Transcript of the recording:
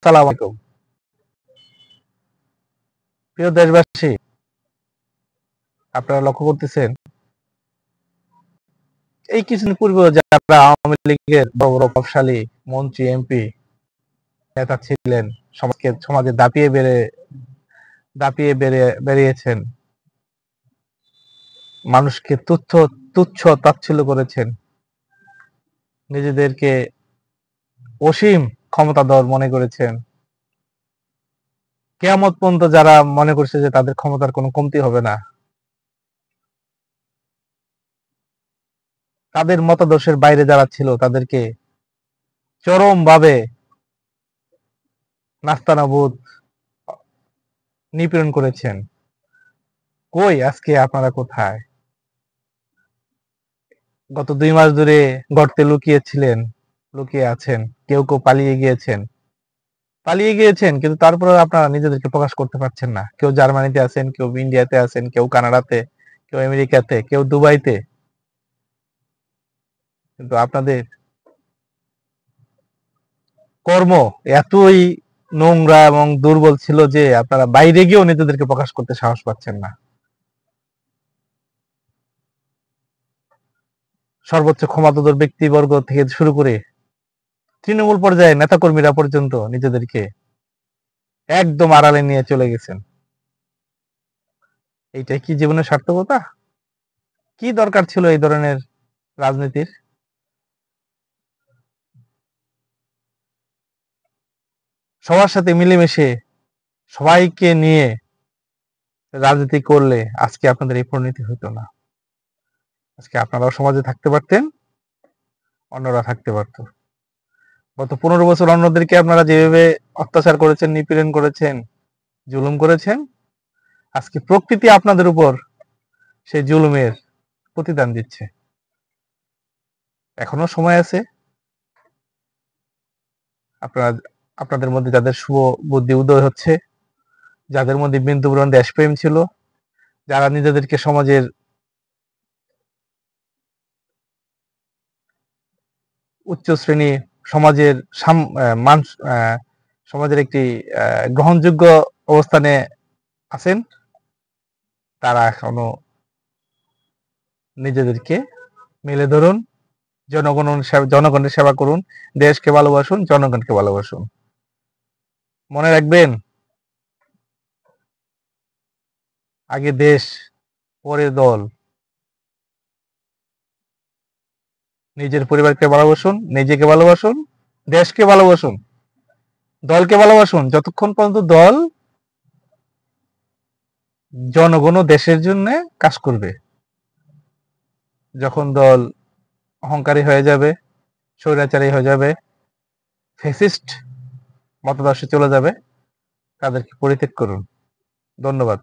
সালাম আলাইকুম। প্রিয় দেশবাসী, আপনারা লক্ষ্য করতেছেন এই কিছুদিন পূর্বে যারা আওয়ামী লীগের বড় বড় প্রভাবশালী মন্ত্রী এমপি নেতা ছিলেন, সমাজে দাপিয়ে বেরিয়েছেন, মানুষকে তুচ্ছ তাচ্ছিল্য করেছেন, নিজেদেরকে অসীম ক্ষমতাধর মনে করেছেন, কিয়ামত পর্যন্ত যারা মনে করছে যে তাদের ক্ষমতার কোনো কমতি হবে না, তাদের মতাদর্শের বাইরে যারা ছিল তাদেরকে চরম ভাবে নাস্তানাবুদ নিপীড়ন করেছেন। কই আজকে আপনারা কোথায়? গত 2 মাস ধরে গর্তে লুকিয়ে আছেন, কেউ পালিয়ে গিয়েছেন, কিন্তু তারপরে আপনারা নিজেদেরকে প্রকাশ করতে পারছেন না। কেউ জার্মানিতে আছেন, কেউ ইন্ডিয়াতে আছেন, কেউ কানাডাতে, কেউ আমেরিকাতে, কেউ দুবাইতে। কিন্তু আপনাদের কর্ম এতই নোংরা এবং দুর্বল ছিল যে আপনারা বাইরে গিয়েও নিজেদেরকে প্রকাশ করতে সাহস পাচ্ছেন না। সর্বোচ্চ ক্ষমতাধর ব্যক্তিবর্গ থেকে শুরু করে তৃণমূল পর্যায়ে নেতাকর্মীরা পর্যন্ত নিজেদেরকে একদম আড়ালে নিয়ে চলে গেছেন। এইটাই কি জীবনের সার্থকতা? কি দরকার ছিল এই ধরনের রাজনীতির? সবার সাথে মিলেমিশে সবাইকে নিয়ে রাজনীতি করলে আজকে আপনাদের এই পরিণতি হতো না। আজকে আপনারাও সমাজে থাকতে পারতেন, অন্যরা থাকতে পারত। গত 15 বছর অন্যদেরকে আপনারা যেভাবে অত্যাচার করেছেন, নিপীড়ন করেছেন, জুলুম করেছেন, আজকে প্রকৃতি আপনাদের উপর সেই জুলুমের প্রতিদান দিচ্ছে। এখনো সময় আছে। আপনারা আপনাদের মধ্যে যাদের শুভ বুদ্ধি উদয় হচ্ছে, যাদের মধ্যে বিন্দু পরিমাণ দেশপ্রেম ছিল, যারা নিজেদেরকে সমাজের উচ্চ শ্রেণী, সমাজের সমাজের একটি গ্রহণযোগ্য অবস্থানে আছেন, তারা এখনো নিজেদেরকে মেলে ধরুন, জনগণের সেবা করুন, দেশকে ভালোবাসুন, জনগণকে ভালোবাসুন। মনে রাখবেন, আগে দেশ, পরে দল। নিজের পরিবারকে ভালোবাসুন, নিজেকে ভালোবাসুন, দেশকে ভালোবাসুন, দলকে ভালোবাসুন, যতক্ষণ পর্যন্ত দল জনগণ ও দেশের জন্য কাজ করবে। যখন দল অহংকারী হয়ে যাবে, স্বৈরাচারী হয়ে যাবে, ফ্যাসিস্ট মতাদর্শে চলে যাবে, তাদেরকে পরিত্যাগ করুন। ধন্যবাদ।